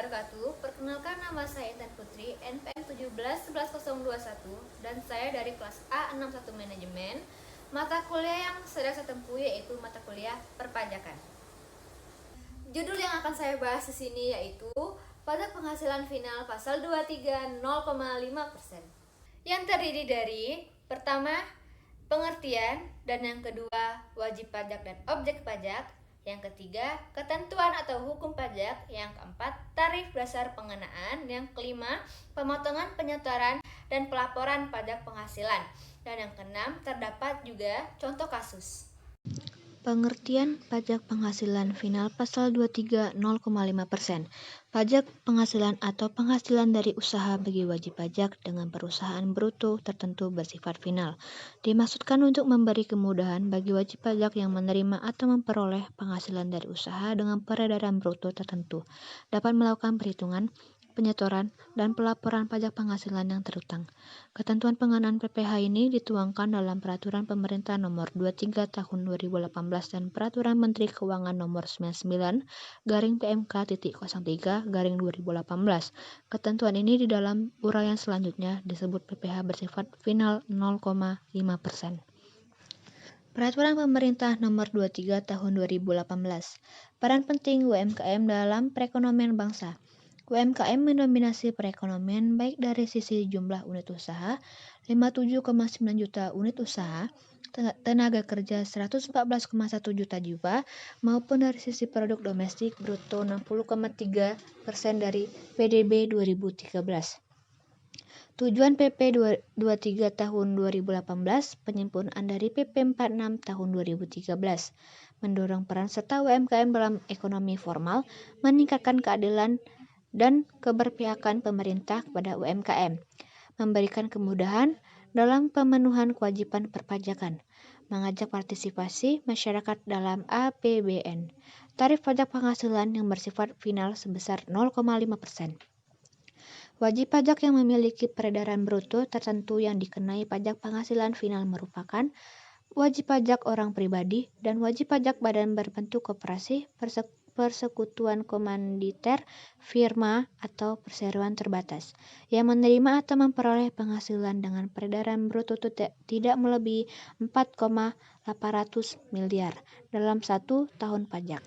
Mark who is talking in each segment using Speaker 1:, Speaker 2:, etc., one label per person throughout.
Speaker 1: wabarakatuh. Perkenalkan, nama saya Intan Putri, NPM 17 11021, dan saya dari kelas A61 Manajemen. Mata kuliah yang sedang saya tempuh yaitu mata kuliah perpajakan. Judul yang akan saya bahas di sini yaitu pajak penghasilan final pasal 23 0,5%. Yang terdiri dari pertama, pengertian, dan yang kedua, wajib pajak dan objek pajak. Yang ketiga, ketentuan atau hukum pajak. Yang keempat, tarif dasar pengenaan. Yang kelima, pemotongan penyetoran dan pelaporan pajak penghasilan. Dan yang keenam, terdapat juga contoh kasus.
Speaker 2: Pengertian pajak penghasilan final pasal 23 0,5%. Pajak penghasilan atau penghasilan dari usaha bagi wajib pajak dengan perusahaan bruto tertentu bersifat final. Dimaksudkan untuk memberi kemudahan bagi wajib pajak yang menerima atau memperoleh penghasilan dari usaha dengan peredaran bruto tertentu dapat melakukan perhitungan, penyetoran, dan pelaporan pajak penghasilan yang terutang. Ketentuan pengenaan PPh ini dituangkan dalam Peraturan Pemerintah Nomor 23 Tahun 2018 dan Peraturan Menteri Keuangan Nomor 99/PMK.03/2018. Ketentuan ini di dalam uraian selanjutnya disebut PPh bersifat final 0,5%. Peraturan Pemerintah Nomor 23 Tahun 2018. Peran penting UMKM dalam perekonomian bangsa. UMKM mendominasi perekonomian baik dari sisi jumlah unit usaha 57,9 juta unit usaha, tenaga kerja 114,1 juta jiwa, maupun dari sisi produk domestik bruto 60,3% dari PDB 2013. Tujuan PP 23 tahun 2018, penyempurnaan dari PP 46 tahun 2013, mendorong peran serta UMKM dalam ekonomi formal, meningkatkan keadilan dan keberpihakan pemerintah kepada UMKM, memberikan kemudahan dalam pemenuhan kewajiban perpajakan, mengajak partisipasi masyarakat dalam APBN, tarif pajak penghasilan yang bersifat final sebesar 0,5%. Wajib pajak yang memiliki peredaran bruto tertentu yang dikenai pajak penghasilan final merupakan wajib pajak orang pribadi dan wajib pajak badan berbentuk koperasi, persekutuan komanditer, firma, atau perseroan terbatas yang menerima atau memperoleh penghasilan dengan peredaran bruto tidak melebihi 4,800 miliar dalam 1 tahun pajak.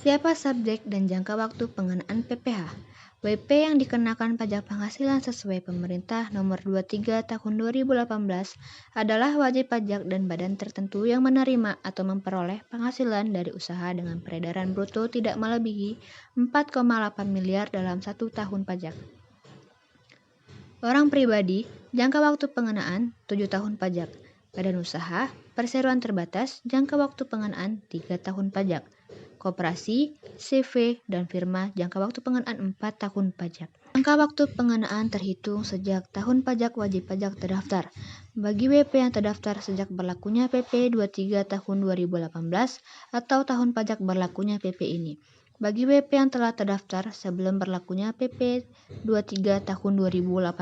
Speaker 2: Siapa subjek dan jangka waktu pengenaan PPh? WP yang dikenakan pajak penghasilan sesuai Pemerintah Nomor 23 Tahun 2018 adalah wajib pajak dan badan tertentu yang menerima atau memperoleh penghasilan dari usaha dengan peredaran bruto tidak melebihi 4,8 miliar dalam 1 tahun pajak. Orang pribadi, jangka waktu pengenaan 7 tahun pajak. Badan usaha, perseroan terbatas, jangka waktu pengenaan 3 tahun pajak. Koperasi, CV, dan firma jangka waktu pengenaan 4 tahun pajak. Jangka waktu pengenaan terhitung sejak tahun pajak wajib pajak terdaftar. Bagi WP yang terdaftar sejak berlakunya PP 23 tahun 2018 atau tahun pajak berlakunya PP ini. Bagi WP yang telah terdaftar sebelum berlakunya PP 23 tahun 2018.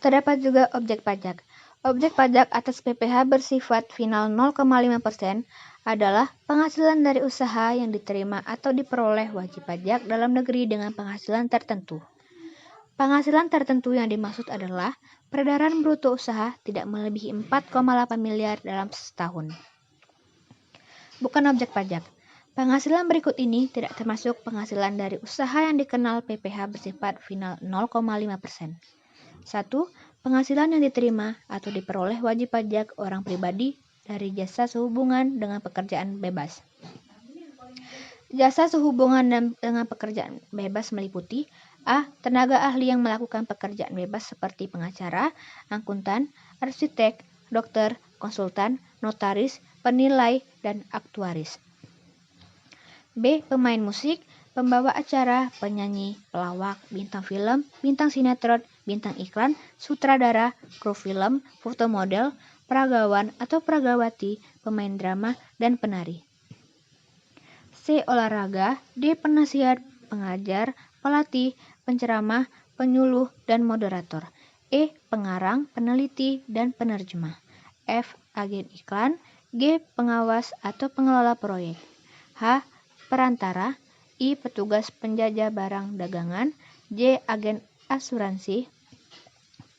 Speaker 2: Terdapat juga objek pajak. Objek pajak atas PPh bersifat final 0,5% adalah penghasilan dari usaha yang diterima atau diperoleh wajib pajak dalam negeri dengan penghasilan tertentu. Penghasilan tertentu yang dimaksud adalah peredaran bruto usaha tidak melebihi 4,8 miliar dalam setahun. Bukan objek pajak. Penghasilan berikut ini tidak termasuk penghasilan dari usaha yang dikenal PPh bersifat final 0,5%. 1. Penghasilan yang diterima atau diperoleh wajib pajak orang pribadi dari jasa sehubungan dengan pekerjaan bebas. Jasa sehubungan dengan pekerjaan bebas meliputi A. Tenaga ahli yang melakukan pekerjaan bebas seperti pengacara, akuntan, arsitek, dokter, konsultan, notaris, penilai, dan aktuaris. B. Pemain musik, pembawa acara, penyanyi, pelawak, bintang film, bintang sinetron, bintang iklan, sutradara, kru film, foto model, peragawan atau peragawati, pemain drama, dan penari. C. Olahraga, D. Penasihat, pengajar, pelatih, penceramah, penyuluh, dan moderator. E. Pengarang, peneliti, dan penerjemah. F. Agen iklan. G. Pengawas atau pengelola proyek. H. Perantara. I. Petugas penjajah barang dagangan. J. Agen asuransi.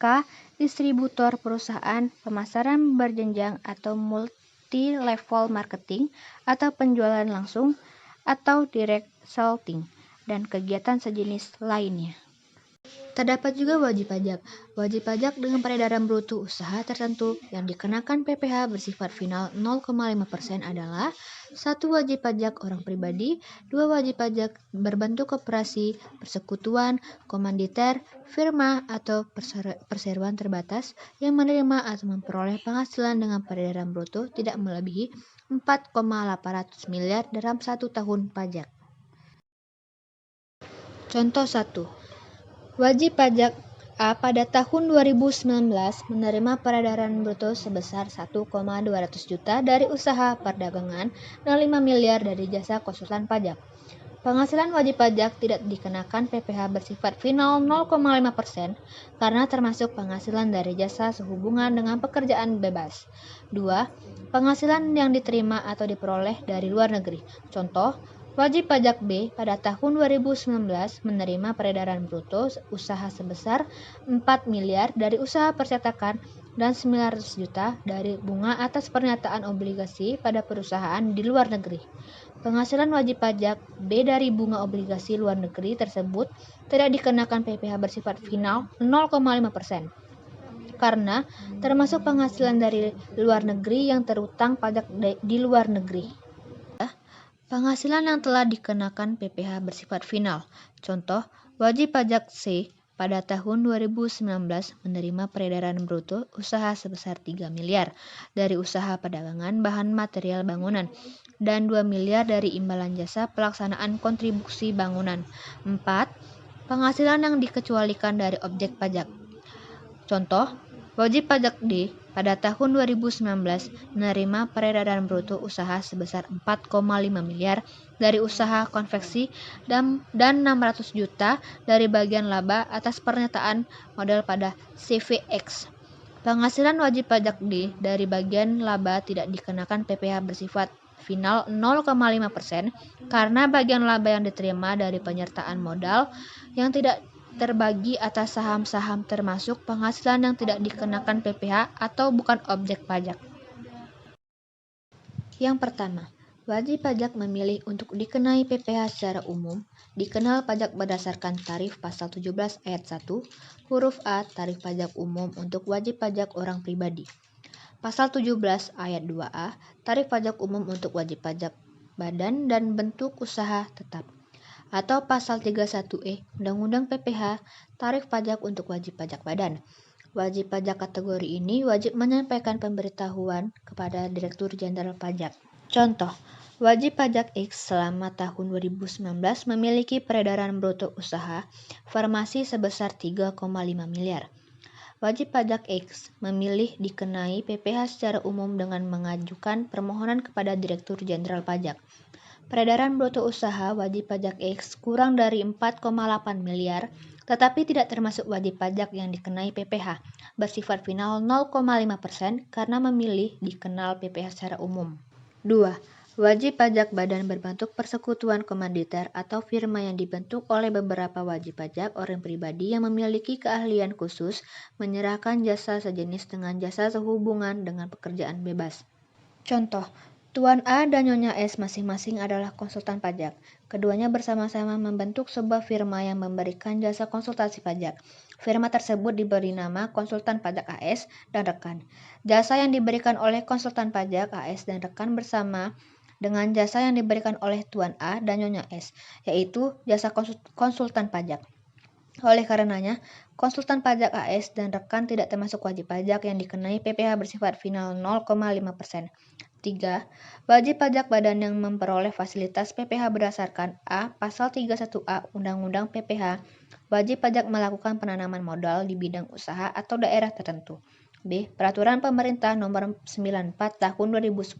Speaker 2: K. Distributor perusahaan, pemasaran berjenjang atau multi-level marketing, atau penjualan langsung, atau direct selling, dan kegiatan sejenis lainnya. Terdapat juga wajib pajak. Wajib pajak dengan peredaran bruto usaha tertentu yang dikenakan PPh bersifat final 0,5% adalah 1. Wajib pajak orang pribadi, 2. Wajib pajak berbentuk koperasi, persekutuan, komanditer, firma, atau perseroan terbatas yang menerima atau memperoleh penghasilan dengan peredaran bruto tidak melebihi 4,800 miliar dalam 1 tahun pajak. Contoh 1. Wajib pajak A pada tahun 2019 menerima peredaran bruto sebesar 1,200 juta dari usaha perdagangan dan 5 miliar dari jasa konsultan pajak. Penghasilan wajib pajak tidak dikenakan PPh bersifat final 0,5% karena termasuk penghasilan dari jasa sehubungan dengan pekerjaan bebas. 2. Penghasilan yang diterima atau diperoleh dari luar negeri. Contoh, wajib pajak B pada tahun 2019 menerima peredaran bruto usaha sebesar 4 miliar dari usaha percetakan dan 900 juta dari bunga atas pernyataan obligasi pada perusahaan di luar negeri. Penghasilan wajib pajak B dari bunga obligasi luar negeri tersebut tidak dikenakan PPh bersifat final 0,5% karena termasuk penghasilan dari luar negeri yang terutang pajak di luar negeri. Penghasilan yang telah dikenakan PPh bersifat final. Contoh, wajib pajak C pada tahun 2019 menerima peredaran bruto usaha sebesar 3 miliar dari usaha perdagangan bahan material bangunan dan 2 miliar dari imbalan jasa pelaksanaan kontribusi bangunan. 4. Penghasilan yang dikecualikan dari objek pajak. Contoh, wajib pajak D pada tahun 2019 menerima peredaran bruto usaha sebesar 4,5 miliar dari usaha konveksi dan 600 juta dari bagian laba atas pernyataan modal pada CVX. Penghasilan wajib pajak D dari bagian laba tidak dikenakan PPh bersifat final 0,5% karena bagian laba yang diterima dari penyertaan modal yang tidak terbagi atas saham-saham termasuk penghasilan yang tidak dikenakan PPh atau bukan objek pajak. Yang pertama, wajib pajak memilih untuk dikenai PPh secara umum, dikenal pajak berdasarkan tarif pasal 17 ayat 1, huruf A tarif pajak umum untuk wajib pajak orang pribadi. Pasal 17 ayat 2A, tarif pajak umum untuk wajib pajak badan dan bentuk usaha tetap. Atau pasal 31E Undang-Undang PPh, tarif pajak untuk wajib pajak badan. Wajib pajak kategori ini wajib menyampaikan pemberitahuan kepada Direktur Jenderal Pajak. Contoh, wajib pajak X selama tahun 2019 memiliki peredaran bruto usaha farmasi sebesar 3,5 miliar. Wajib pajak X memilih dikenai PPh secara umum dengan mengajukan permohonan kepada Direktur Jenderal Pajak. Peredaran bruto usaha wajib pajak X kurang dari 4,8 miliar, tetapi tidak termasuk wajib pajak yang dikenai PPh, bersifat final 0,5% karena memilih dikenal PPh secara umum. 2. Wajib pajak badan berbentuk persekutuan komanditer atau firma yang dibentuk oleh beberapa wajib pajak orang pribadi yang memiliki keahlian khusus menyerahkan jasa sejenis dengan jasa sehubungan dengan pekerjaan bebas. Contoh, Tuan A dan Nyonya S masing-masing adalah konsultan pajak. Keduanya bersama-sama membentuk sebuah firma yang memberikan jasa konsultasi pajak. Firma tersebut diberi nama Konsultan Pajak AS dan Rekan. Jasa yang diberikan oleh Konsultan Pajak AS dan Rekan bersama dengan jasa yang diberikan oleh Tuan A dan Nyonya S, yaitu jasa konsultan pajak. Oleh karenanya, konsultan pajak AS dan rekan tidak termasuk wajib pajak yang dikenai PPh bersifat final 0,5%. 3. Wajib pajak badan yang memperoleh fasilitas PPh berdasarkan A. Pasal 31A Undang-Undang PPh, wajib pajak melakukan penanaman modal di bidang usaha atau daerah tertentu. B. Peraturan Pemerintah Nomor 94 Tahun 2010,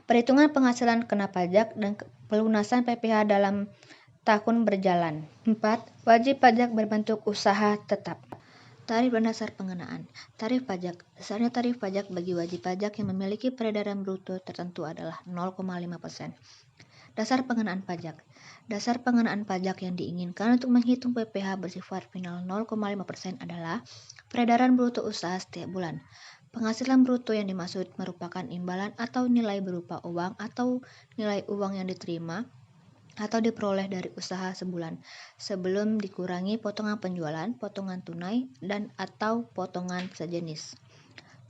Speaker 2: perhitungan penghasilan kena pajak dan pelunasan PPh dalam tahun berjalan. 4. Wajib pajak berbentuk usaha tetap. Tarif dan dasar pengenaan. Tarif pajak. Dasarnya tarif pajak bagi wajib pajak yang memiliki peredaran bruto tertentu adalah 0,5%. Dasar pengenaan pajak. Dasar pengenaan pajak yang diinginkan untuk menghitung PPh bersifat final 0,5% adalah peredaran bruto usaha setiap bulan. Penghasilan bruto yang dimaksud merupakan imbalan atau nilai berupa uang atau nilai uang yang diterima atau diperoleh dari usaha sebulan sebelum dikurangi potongan penjualan, potongan tunai, dan atau potongan sejenis.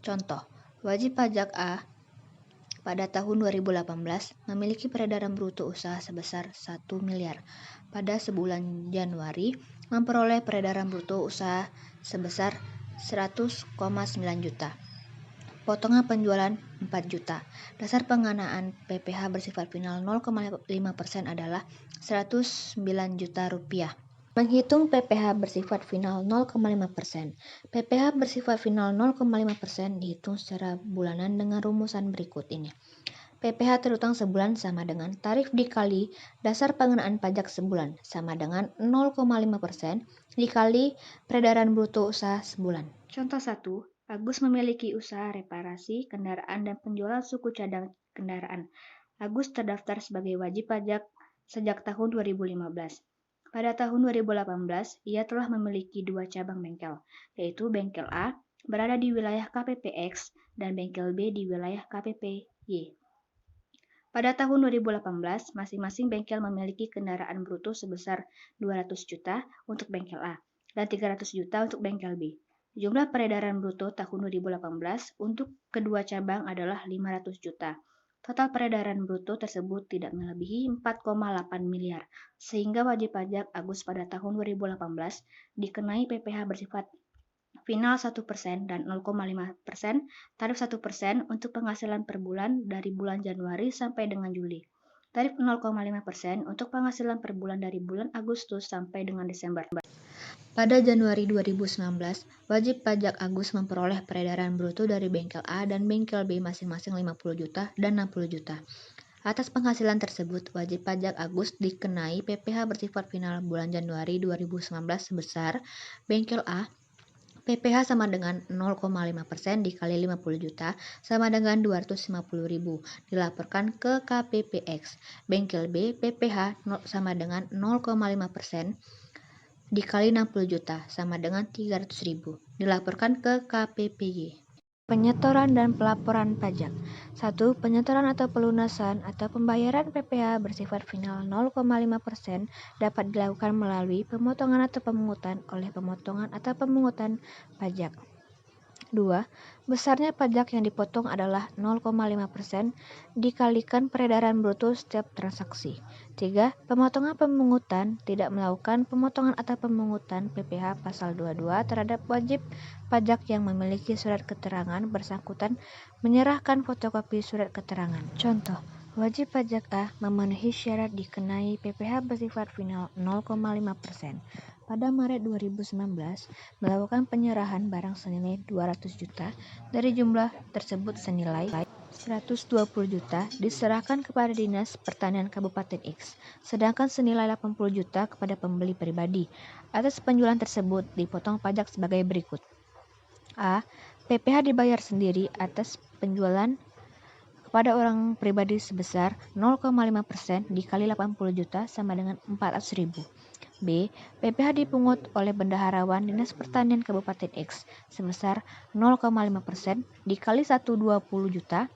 Speaker 2: Contoh, wajib pajak A pada tahun 2018 memiliki peredaran bruto usaha sebesar 1 miliar. Pada sebulan Januari memperoleh peredaran bruto usaha sebesar 100,9 juta. Potongan penjualan 4 juta. Dasar pengenaan PPh bersifat final 0,5% adalah 109 juta rupiah. Menghitung PPh bersifat final 0,5%. PPh bersifat final 0,5% dihitung secara bulanan dengan rumusan berikut ini. PPh terutang sebulan sama dengan tarif dikali dasar pengenaan pajak sebulan sama dengan 0,5% dikali peredaran bruto usaha sebulan. Contoh 1. Agus memiliki usaha reparasi kendaraan dan penjualan suku cadang kendaraan. Agus terdaftar sebagai wajib pajak sejak tahun 2015. Pada tahun 2018, ia telah memiliki 2 cabang bengkel, yaitu bengkel A berada di wilayah KPP X dan bengkel B di wilayah KPP Y. Pada tahun 2018, masing-masing bengkel memiliki kendaraan bruto sebesar 200 juta untuk bengkel A dan 300 juta untuk bengkel B. Jumlah peredaran bruto tahun 2018 untuk kedua cabang adalah 500 juta. Total peredaran bruto tersebut tidak melebihi 4,8 miliar, sehingga wajib pajak Agus pada tahun 2018 dikenai PPh bersifat final 1% dan 0,5%, tarif 1% untuk penghasilan per bulan dari bulan Januari sampai dengan Juli. Tarif 0,5% untuk penghasilan per bulan dari bulan Agustus sampai dengan Desember. Pada Januari 2019, wajib pajak Agus memperoleh peredaran bruto dari bengkel A dan bengkel B masing-masing 50 juta dan 60 juta. Atas penghasilan tersebut, wajib pajak Agus dikenai PPh bersifat final bulan Januari 2019 sebesar bengkel A PPh sama dengan 0,5% dikali 50 juta sama dengan 250.000 dilaporkan ke KPPX. Bengkel B PPh sama dengan 0,5% dikali 60 juta sama dengan 300.000 dilaporkan ke KPPY. Penyetoran dan pelaporan pajak. 1. Penyetoran atau pelunasan atau pembayaran PPh bersifat final 0,5% dapat dilakukan melalui pemotongan atau pemungutan oleh pemotongan atau pemungutan pajak. 2. Besarnya pajak yang dipotong adalah 0,5% dikalikan peredaran bruto setiap transaksi. 3. Pemotongan pemungutan tidak melakukan pemotongan atau pemungutan PPh pasal 22 terhadap wajib pajak yang memiliki surat keterangan bersangkutan menyerahkan fotokopi surat keterangan. Contoh, wajib pajak A memenuhi syarat dikenai PPh bersifat final 0,5%. Pada Maret 2019, melakukan penyerahan barang senilai 200 juta, dari jumlah tersebut senilai 120 juta diserahkan kepada Dinas Pertanian Kabupaten X, sedangkan senilai 80 juta kepada pembeli pribadi. Atas penjualan tersebut dipotong pajak sebagai berikut. A. PPh dibayar sendiri atas penjualan kepada orang pribadi sebesar 0,5% dikali 80 juta sama dengan 400.000. B. PPh dipungut oleh bendaharawan Dinas Pertanian Kabupaten X sebesar 0,5% dikali 120 juta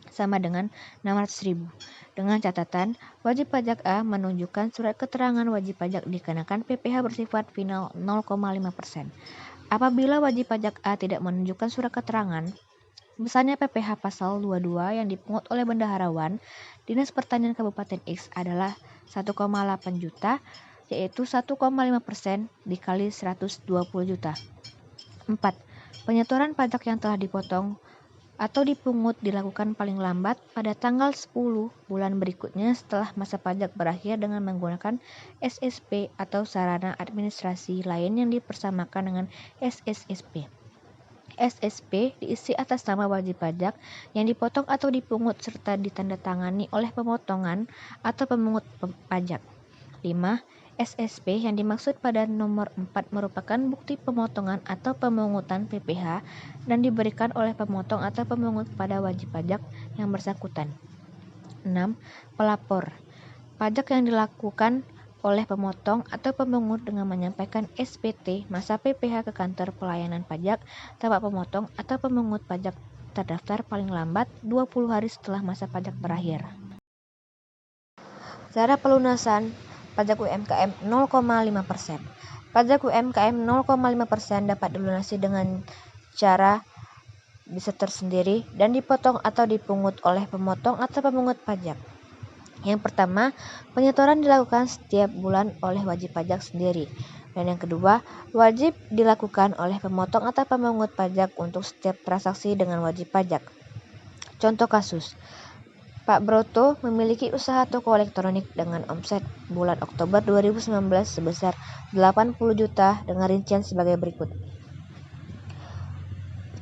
Speaker 2: sama dengan 600.000. Dengan catatan, wajib pajak A menunjukkan surat keterangan wajib pajak dikenakan PPh bersifat final 0,5%. Apabila wajib pajak A tidak menunjukkan surat keterangan, besarnya PPh pasal 22 yang dipungut oleh bendaharawan Dinas Pertanian Kabupaten X adalah 1,8 juta, yaitu 1,5% dikali 120 juta. 4. Penyetoran pajak yang telah dipotong atau dipungut dilakukan paling lambat pada tanggal 10 bulan berikutnya setelah masa pajak berakhir dengan menggunakan SSP atau sarana administrasi lain yang dipersamakan dengan SSSP. SSP diisi atas nama wajib pajak yang dipotong atau dipungut serta ditandatangani oleh pemotongan atau pemungut pajak. 5. SSP yang dimaksud pada nomor 4 merupakan bukti pemotongan atau pemungutan PPh dan diberikan oleh pemotong atau pemungut pada wajib pajak yang bersangkutan. 6. Pelapor. Pajak yang dilakukan oleh pemotong atau pemungut dengan menyampaikan SPT masa PPh ke kantor pelayanan pajak tempat pemotong atau pemungut pajak terdaftar paling lambat 20 hari setelah masa pajak berakhir. Cara pelunasan pajak UMKM 0,5%. Pajak UMKM 0,5% dapat dilunasi dengan cara bisa tersendiri dan dipotong atau dipungut oleh pemotong atau pemungut pajak. Yang pertama, penyetoran dilakukan setiap bulan oleh wajib pajak sendiri. Dan yang kedua, wajib dilakukan oleh pemotong atau pemungut pajak untuk setiap transaksi dengan wajib pajak. Contoh kasus, Pak Broto memiliki usaha toko elektronik dengan omset bulan Oktober 2019 sebesar 80 juta dengan rincian sebagai berikut.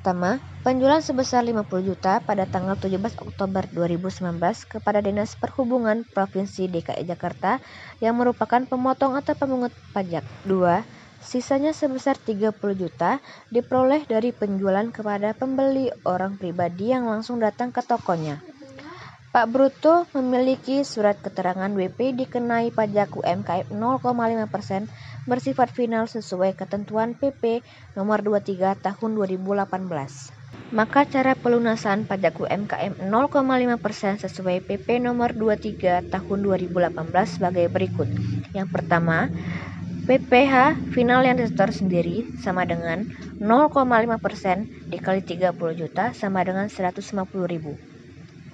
Speaker 2: Pertama, penjualan sebesar 50 juta pada tanggal 17 Oktober 2019 kepada Dinas Perhubungan Provinsi DKI Jakarta yang merupakan pemotong atau pemungut pajak. 2. Sisanya sebesar 30 juta diperoleh dari penjualan kepada pembeli orang pribadi yang langsung datang ke tokonya. Pak Broto memiliki surat keterangan WP dikenai pajak UMKM 0,5% bersifat final sesuai ketentuan PP nomor 23 tahun 2018. Maka cara pelunasan pajak UMKM 0,5% sesuai PP nomor 23 tahun 2018 sebagai berikut. Yang pertama, PPh final yang disetor sendiri sama dengan 0,5% dikali 30 juta sama dengan 150.000.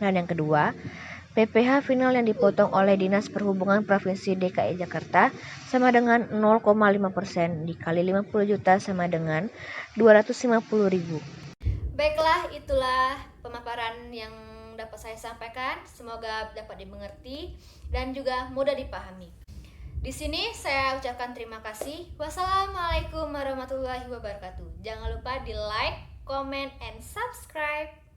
Speaker 2: Dan yang kedua, PPh final yang dipotong oleh Dinas Perhubungan Provinsi DKI Jakarta sama dengan 0,5% dikali 50 juta sama dengan 250.000.
Speaker 1: Baiklah, itulah pemaparan yang dapat saya sampaikan. Semoga dapat dimengerti dan juga mudah dipahami. Di sini saya ucapkan terima kasih. Wassalamualaikum warahmatullahi wabarakatuh. Jangan lupa di like, comment, and subscribe.